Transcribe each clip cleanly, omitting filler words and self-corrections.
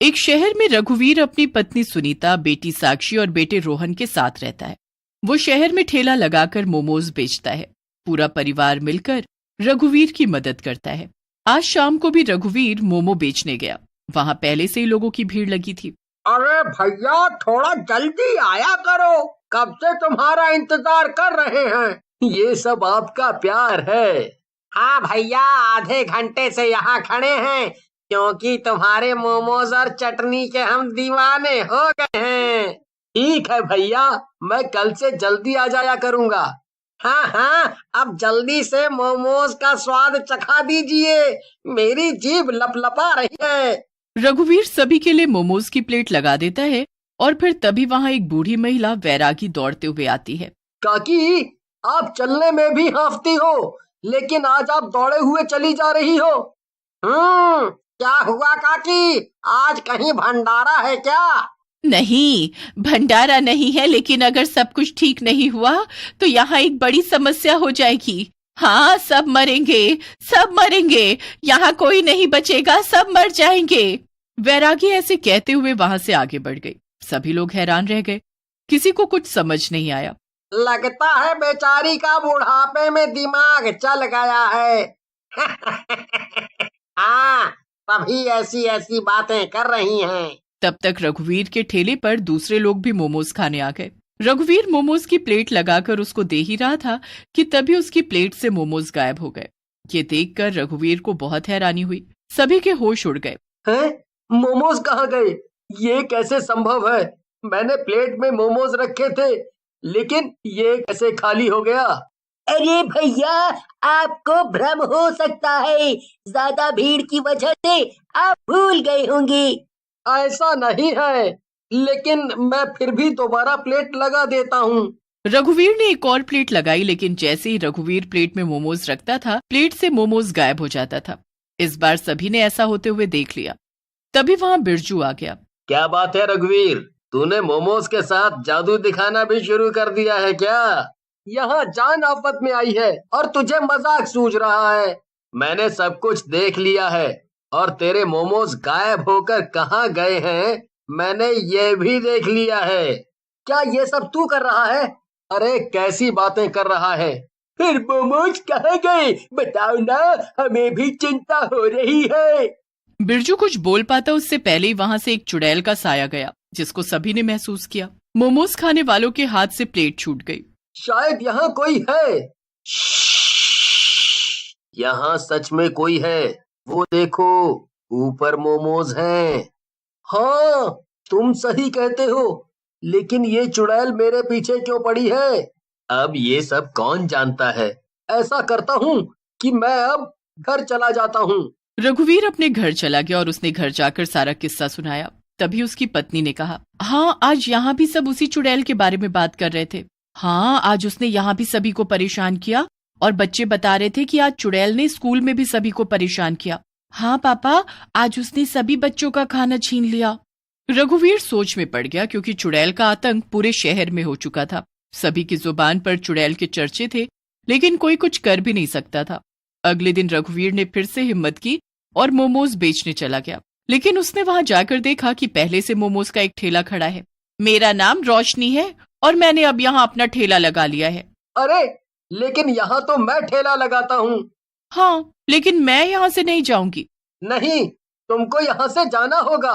एक शहर में रघुवीर अपनी पत्नी सुनीता, बेटी साक्षी और बेटे रोहन के साथ रहता है। वो शहर में ठेला लगाकर मोमोज बेचता है। पूरा परिवार मिलकर रघुवीर की मदद करता है। आज शाम को भी रघुवीर मोमो बेचने गया। वहां पहले से ही लोगों की भीड़ लगी थी। अरे भैया, थोड़ा जल्दी आया करो, कब से तुम्हारा इंतजार कर रहे हैं। ये सब आपका प्यार है। हाँ भैया, आधे घंटे से यहाँ खड़े हैं क्योंकि तुम्हारे मोमोज और चटनी के हम दीवाने हो गए हैं। ठीक है भैया, मैं कल से जल्दी आ जाया करूँगा। हाँ हाँ, अब जल्दी से मोमोज का स्वाद चखा दीजिए, मेरी जीभ लपलपा रही है। रघुवीर सभी के लिए मोमोज की प्लेट लगा देता है और फिर तभी वहां एक बूढ़ी महिला वैरागी दौड़ते हुए आती है। काकी, आप चलने में भी हांफती हो, लेकिन आज आप दौड़े हुए चली जा रही हो। क्या हुआ काकी, आज कहीं भंडारा है क्या? नहीं, भंडारा नहीं है, लेकिन अगर सब कुछ ठीक नहीं हुआ तो यहाँ एक बड़ी समस्या हो जाएगी। हाँ, सब मरेंगे, सब मरेंगे, यहाँ कोई नहीं बचेगा, सब मर जाएंगे। वैरागी ऐसे कहते हुए वहां से आगे बढ़ गई। सभी लोग हैरान रह गए, किसी को कुछ समझ नहीं आया। लगता है बेचारी का बुढ़ापे में दिमाग चल गया है। हाँ, तभी ऐसी ऐसी बातें कर रही हैं। तब तक रघुवीर के ठेले पर दूसरे लोग भी मोमोज खाने आ गए। रघुवीर मोमोज की प्लेट लगाकर उसको दे ही रहा था कि तभी उसकी प्लेट से मोमोज गायब हो गए। ये देखकर रघुवीर को बहुत हैरानी हुई। सभी के होश उड़ गए। हैं? मोमोज कहाँ गए? ये कैसे संभव है? मैंने प्लेट में मोमोज रखे थे, लेकिन ये कैसे खाली हो गया? अरे भैया, आपको भ्रम हो सकता है, ज्यादा भीड़ की वजह से आप भूल गए होंगे। ऐसा नहीं है, लेकिन मैं फिर भी दोबारा प्लेट लगा देता हूँ। रघुवीर ने एक और प्लेट लगाई, लेकिन जैसे ही रघुवीर प्लेट में मोमोज रखता था, प्लेट से मोमोज गायब हो जाता था। इस बार सभी ने ऐसा होते हुए देख लिया। तभी वहाँ बिरजू आ गया। क्या बात है रघुवीर, तूने मोमोज के साथ जादू दिखाना भी शुरू कर दिया है क्या? यहाँ जान आफत में आई है और तुझे मजाक सूझ रहा है। मैंने सब कुछ देख लिया है और तेरे मोमोज गायब होकर कहाँ गए हैं मैंने ये भी देख लिया है। क्या ये सब तू कर रहा है? अरे कैसी बातें कर रहा है? फिर मोमोज कहाँ गए बताओ ना, हमें भी चिंता हो रही है। बिरजू कुछ बोल पाता उससे पहले ही वहां से एक चुड़ैल का साया गया, जिसको सभी ने महसूस किया। मोमोज खाने वालों के हाथ से प्लेट छूट गई। शायद यहाँ कोई है। यहाँ सच में कोई है, वो देखो, ऊपर मोमोज हैं। हाँ, तुम सही कहते हो, लेकिन ये चुड़ैल मेरे पीछे क्यों पड़ी है? अब ये सब कौन जानता है। ऐसा करता हूँ कि मैं अब घर चला जाता हूँ। रघुवीर अपने घर चला गया और उसने घर जाकर सारा किस्सा सुनाया। तभी उसकी पत्नी ने कहा, हाँ, आज यहाँ भी सब उसी चुड़ैल के बारे में बात कर रहे थे। हाँ, आज उसने यहाँ भी सभी को परेशान किया और बच्चे बता रहे थे कि आज चुड़ैल ने स्कूल में भी सभी को परेशान किया। हाँ पापा, आज उसने सभी बच्चों का खाना छीन लिया। रघुवीर सोच में पड़ गया, क्योंकि चुड़ैल का आतंक पूरे शहर में हो चुका था। सभी की जुबान पर चुड़ैल के चर्चे थे, लेकिन कोई कुछ कर भी नहीं सकता था। अगले दिन रघुवीर ने फिर से हिम्मत की और मोमोज बेचने चला गया। लेकिन उसने वहां जाकर देखा कि पहले से मोमोज का एक ठेला खड़ा है। मेरा नाम रोशनी है और मैंने अब यहाँ अपना ठेला लगा लिया है। अरे, लेकिन यहाँ तो मैं ठेला लगाता हूँ। हाँ, लेकिन मैं यहाँ से नहीं जाऊंगी। नहीं, तुमको यहाँ से जाना होगा।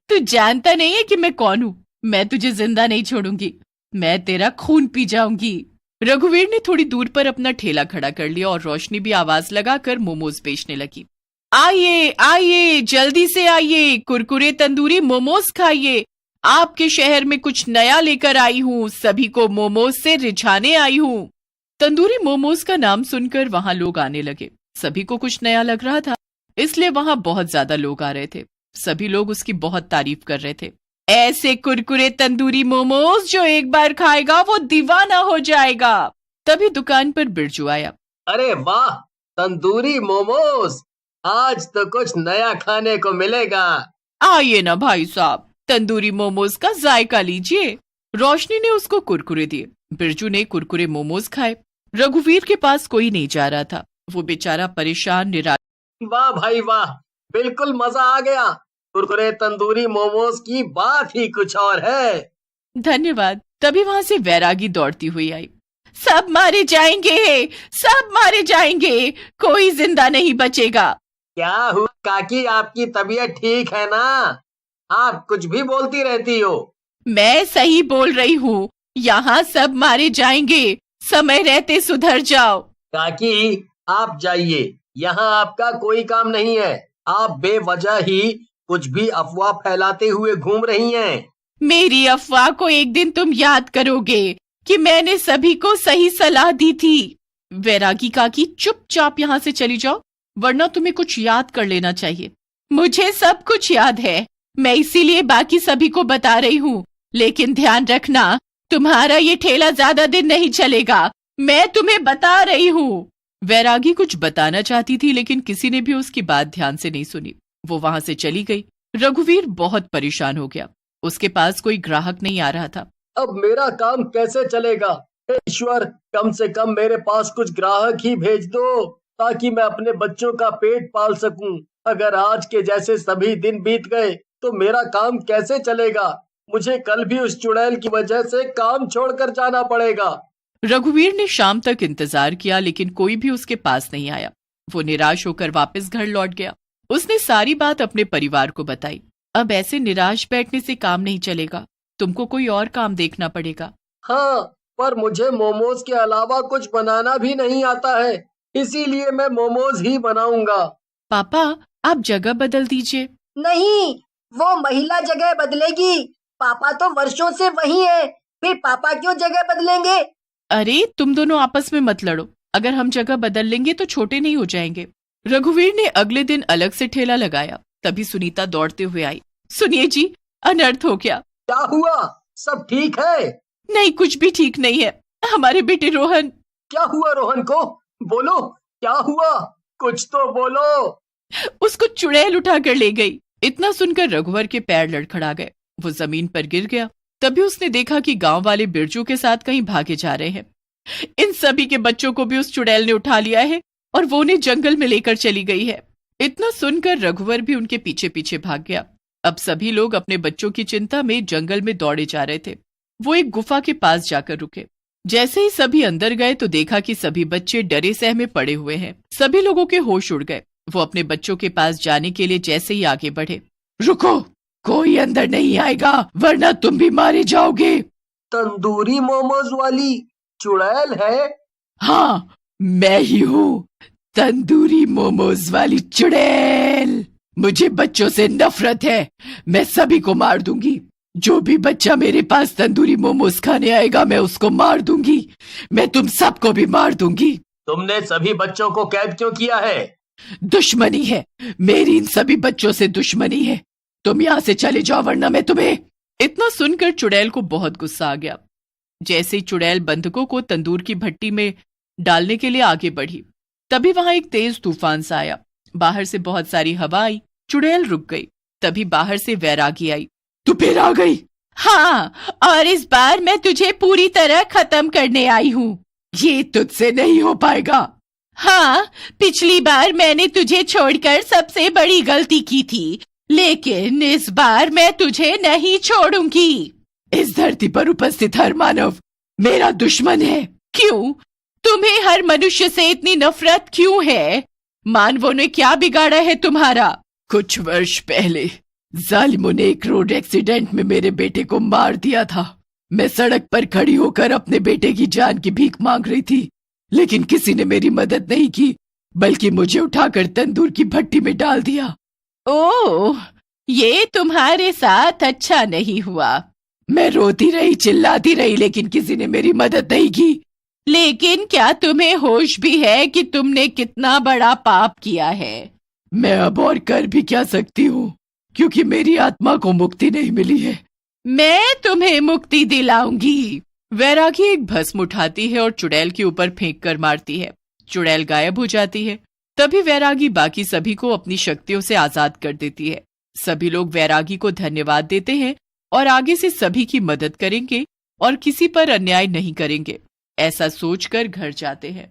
तू जानता नहीं है कि मैं कौन हूँ। मैं तुझे जिंदा नहीं छोड़ूंगी, मैं तेरा खून पी जाऊंगी। रघुवीर ने थोड़ी दूर पर अपना ठेला खड़ा कर लिया और रोशनी भी आवाज लगाकर मोमोज बेचने लगी। आइए आइए, जल्दी से आइए, कुरकुरे तंदूरी मोमोज खाइए। आपके शहर में कुछ नया लेकर आई हूँ, सभी को मोमोज से रिझाने आई हूँ। तंदूरी मोमोज का नाम सुनकर वहां लोग आने लगे। सभी को कुछ नया लग रहा था, इसलिए वहां बहुत ज्यादा लोग आ रहे थे। सभी लोग उसकी बहुत तारीफ कर रहे थे। ऐसे कुरकुरे तंदूरी मोमोज जो एक बार खाएगा वो दीवाना हो जाएगा। तभी दुकान पर बिरजू आया। अरे वाह, तंदूरी मोमोज, आज तो कुछ नया खाने को मिलेगा। आइए ना भाई साहब, तंदूरी मोमोज का जायका लीजिए। रोशनी ने उसको कुरकुरे दिए। बिरजू ने कुरकुरे मोमोज खाए। रघुवीर के पास कोई नहीं जा रहा था। वो बेचारा परेशान निराश। वाह भाई वाह, बिल्कुल मजा आ गया। कुरकुरे तंदूरी मोमोज की बात ही कुछ और है। धन्यवाद। तभी वहां से वैरागी दौड़ती हुई आई। सब मारे जाएंगे, सब मारे जाएंगे, कोई जिंदा नहीं बचेगा। क्या हुआ काकी, आपकी तबीयत ठीक है ना? आप कुछ भी बोलती रहती हो। मैं सही बोल रही हूँ, यहाँ सब मारे जाएंगे, समय रहते सुधर जाओ। काकी आप जाइए, यहाँ आपका कोई काम नहीं है। आप बेवजह ही कुछ भी अफवाह फैलाते हुए घूम रही हैं। मेरी अफवाह को एक दिन तुम याद करोगे कि मैंने सभी को सही सलाह दी थी। वैरागी काकी चुपचाप यहाँ से चली जाओ, वरना तुम्हें कुछ याद कर लेना चाहिए। मुझे सब कुछ याद है, मैं इसीलिए बाकी सभी को बता रही हूँ। लेकिन ध्यान रखना, तुम्हारा ये ठेला ज्यादा दिन नहीं चलेगा, मैं तुम्हें बता रही हूँ। वैरागी कुछ बताना चाहती थी, लेकिन किसी ने भी उसकी बात ध्यान से नहीं सुनी। वो वहां से चली गई। रघुवीर बहुत परेशान हो गया। उसके पास कोई ग्राहक नहीं आ रहा था। अब मेरा काम कैसे चलेगा? ईश्वर, कम से कम मेरे पास कुछ ग्राहक ही भेज दो, ताकि मैं अपने बच्चों का पेट पाल सकूं। अगर आज के जैसे सभी दिन बीत गए तो मेरा काम कैसे चलेगा? मुझे कल भी उस चुड़ैल की वजह से काम छोड़कर जाना पड़ेगा। रघुवीर ने शाम तक इंतजार किया, लेकिन कोई भी उसके पास नहीं आया। वो निराश होकर वापस घर लौट गया। उसने सारी बात अपने परिवार को बताई। अब ऐसे निराश बैठने से काम नहीं चलेगा, तुमको कोई और काम देखना पड़ेगा। हाँ, पर मुझे मोमोज के अलावा कुछ बनाना भी नहीं आता है, इसीलिए मैं मोमोज ही बनाऊंगा। पापा, आप जगह बदल दीजिए। नहीं, वो महिला जगह बदलेगी। पापा तो वर्षों से वही है, फिर पापा क्यों जगह बदलेंगे? अरे तुम दोनों आपस में मत लड़ो। अगर हम जगह बदल लेंगे तो छोटे नहीं हो जाएंगे। रघुवीर ने अगले दिन अलग से ठेला लगाया। तभी सुनीता दौड़ते हुए आई। सुनिए जी, अनर्थ हो गया। क्या हुआ? सब ठीक है? नहीं, कुछ भी ठीक नहीं है। हमारे बेटे रोहन। क्या हुआ रोहन को? बोलो, क्या हुआ? कुछ तो बोलो। उसको चुड़ैल उठा कर ले गई। इतना सुनकर रघुवर के पैर लड़खड़ा गए। वो जमीन पर गिर गया। तभी उसने देखा कि गांव वाले बिरजू के साथ कहीं भागे जा रहे हैं। इन सभी के बच्चों को भी उस चुड़ैल ने उठा लिया है और वो उन्हें जंगल में लेकर चली गई है। इतना सुनकर रघुवर भी उनके पीछे पीछे भाग गया। अब सभी लोग अपने बच्चों की चिंता में जंगल में दौड़े जा रहे थे। वो एक गुफा के पास जाकर रुके। जैसे ही सभी अंदर गए तो देखा कि सभी बच्चे डरे सहमे पड़े हुए हैं। सभी लोगों के होश उड़ गए। वो अपने बच्चों के पास जाने के लिए जैसे ही आगे बढ़े, रुको, कोई अंदर नहीं आएगा, वरना तुम भी मारे जाओगे। तंदूरी मोमोज वाली चुड़ैल है? हाँ, मैं ही हूँ, तंदूरी मोमोज वाली चुड़ैल। मुझे बच्चों से नफरत है, मैं सभी को मार दूंगी। जो भी बच्चा मेरे पास तंदूरी मोमोज खाने आएगा मैं उसको मार दूंगी। मैं तुम सबको भी मार दूंगी। तुमने सभी बच्चों को कैद क्यों किया है? दुश्मनी है, मेरी इन सभी बच्चों से दुश्मनी है। तुम यहाँ से चले जाओ, वरना मैं तुम्हें। इतना सुनकर चुड़ैल को बहुत गुस्सा आ गया। जैसे ही चुड़ैल बंधकों को तंदूर की भट्टी में डालने के लिए आगे बढ़ी, तभी वहां एक तेज तूफान सा आया। बाहर से बहुत सारी हवा आई। चुड़ैल रुक गई। तभी बाहर से वैरागी आई। तू फिर आ गई? हाँ, और इस बार मैं तुझे पूरी तरह खत्म करने आई हूँ। ये तुझसे नहीं हो पाएगा। हाँ, पिछली बार मैंने तुझे छोड़कर सबसे बड़ी गलती की थी, लेकिन इस बार मैं तुझे नहीं छोड़ूंगी। इस धरती पर उपस्थित हर मानव मेरा दुश्मन है। क्यों? तुम्हें हर मनुष्य से इतनी नफरत क्यों है? मानवों ने क्या बिगाड़ा है तुम्हारा? कुछ वर्ष पहले जालिमों ने एक रोड एक्सीडेंट में मेरे बेटे को मार दिया था। मैं सड़क पर खड़ी होकर अपने बेटे की जान की भीख मांग रही थी, लेकिन किसी ने मेरी मदद नहीं की, बल्कि मुझे उठाकर तंदूर की भट्टी में डाल दिया। ओह, ये तुम्हारे साथ अच्छा नहीं हुआ। मैं रोती रही, चिल्लाती रही, लेकिन किसी ने मेरी मदद नहीं की। लेकिन क्या तुम्हें होश भी है कि तुमने कितना बड़ा पाप किया है? मैं अब और कर भी क्या सकती हूँ, क्योंकि मेरी आत्मा को मुक्ति नहीं मिली है। मैं तुम्हें मुक्ति दिलाऊंगी। वैरागी एक भस्म उठाती है और चुड़ैल के ऊपर फेंक कर मारती है। चुड़ैल गायब हो जाती है। तभी वैरागी बाकी सभी को अपनी शक्तियों से आजाद कर देती है। सभी लोग वैरागी को धन्यवाद देते हैं और आगे से सभी की मदद करेंगे और किसी पर अन्याय नहीं करेंगे, ऐसा सोचकर घर जाते हैं।